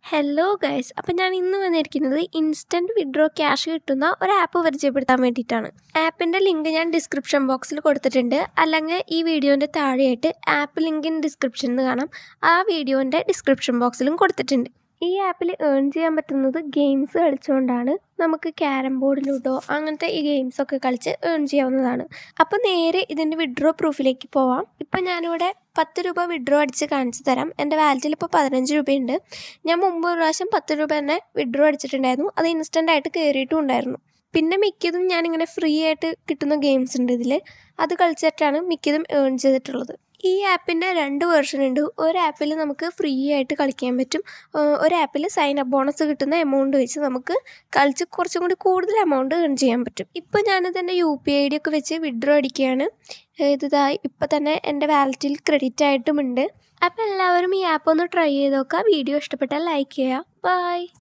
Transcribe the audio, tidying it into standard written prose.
Hello guys, അപ്പം ഞാൻ ഇന്ന് വന്നിരിക്കുന്നത് ഇൻസ്റ്റൻറ്റ് വിഡ്രോ ക്യാഷ് കിട്ടുന്ന ഒരു ആപ്പ് പരിചയപ്പെടുത്താൻ വേണ്ടിയിട്ടാണ്. ആപ്പിൻ്റെ ലിങ്ക് ഞാൻ ഡിസ്ക്രിപ്ഷൻ ബോക്സിൽ കൊടുത്തിട്ടുണ്ട്. അല്ലെങ്കിൽ ഈ വീഡിയോൻ്റെ താഴെയായിട്ട് ആപ്പ് ലിങ്ക് ഇൻ ഡിസ്ക്രിപ്ഷൻ എന്ന് കാണാം. ആ വീഡിയോൻ്റെ ഡിസ്ക്രിപ്ഷൻ ബോക്സിലും കൊടുത്തിട്ടുണ്ട്. ഈ ആപ്പിൽ ഏൺ ചെയ്യാൻ പറ്റുന്നത് ഗെയിംസ് കളിച്ചുകൊണ്ടാണ്. നമുക്ക് ക്യാരം ബോർഡ്, ലുഡോ അങ്ങനത്തെ ഈ ഗെയിംസൊക്കെ കളിച്ച് ഏൺ ചെയ്യാവുന്നതാണ്. അപ്പോൾ നേരെ ഇതിൻ്റെ വിഡ്രോ പ്രൂഫിലേക്ക് പോവാം. ഇപ്പം ഞാനിവിടെ 10 രൂപ വിഡ്രോ അടിച്ച് കാണിച്ചു തരാം. എൻ്റെ വാലറ്റിൽ ഇപ്പോൾ 15 രൂപയുണ്ട്. ഞാൻ മുമ്പ് ഒരു പ്രാവശ്യം 10 രൂപ തന്നെ വിഡ്രോ അടിച്ചിട്ടുണ്ടായിരുന്നു. അത് ഇൻസ്റ്റൻ്റായിട്ട് കയറിയിട്ടും ഉണ്ടായിരുന്നു. പിന്നെ മിക്കതും ഞാനിങ്ങനെ ഫ്രീ ആയിട്ട് കിട്ടുന്ന ഗെയിംസ് ഉണ്ട് ഇതിൽ. അത് കളിച്ചിട്ടാണ് മിക്കതും ഏൺ ചെയ്തിട്ടുള്ളത്. ഈ ആപ്പിൻ്റെ 2 വേർഷൻ ഉണ്ട്. ഒരു ആപ്പിൽ നമുക്ക് ഫ്രീ ആയിട്ട് കളിക്കാൻ പറ്റും. ഒരു ആപ്പിൽ സൈൻ അപ്പ് ബോണസ് കിട്ടുന്ന എമൗണ്ട് വെച്ച് നമുക്ക് കളിച്ച് കുറച്ചും കൂടി കൂടുതൽ എമൗണ്ട് ഏൺ ചെയ്യാൻ പറ്റും. ഇപ്പോൾ ഞാനതിൻ്റെ UPI ID ഒക്കെ വെച്ച് വിഡ്രോ അടിക്കുകയാണ്. ഇതായി ഇപ്പം തന്നെ എൻ്റെ വാലറ്റിൽ ക്രെഡിറ്റ് ആയിട്ടുമുണ്ട്. അപ്പോൾ എല്ലാവരും ഈ ആപ്പ് ഒന്ന് ട്രൈ ചെയ്ത് നോക്കുക. വീഡിയോ ഇഷ്ടപ്പെട്ടാൽ ലൈക്ക് ചെയ്യുക. ബൈ.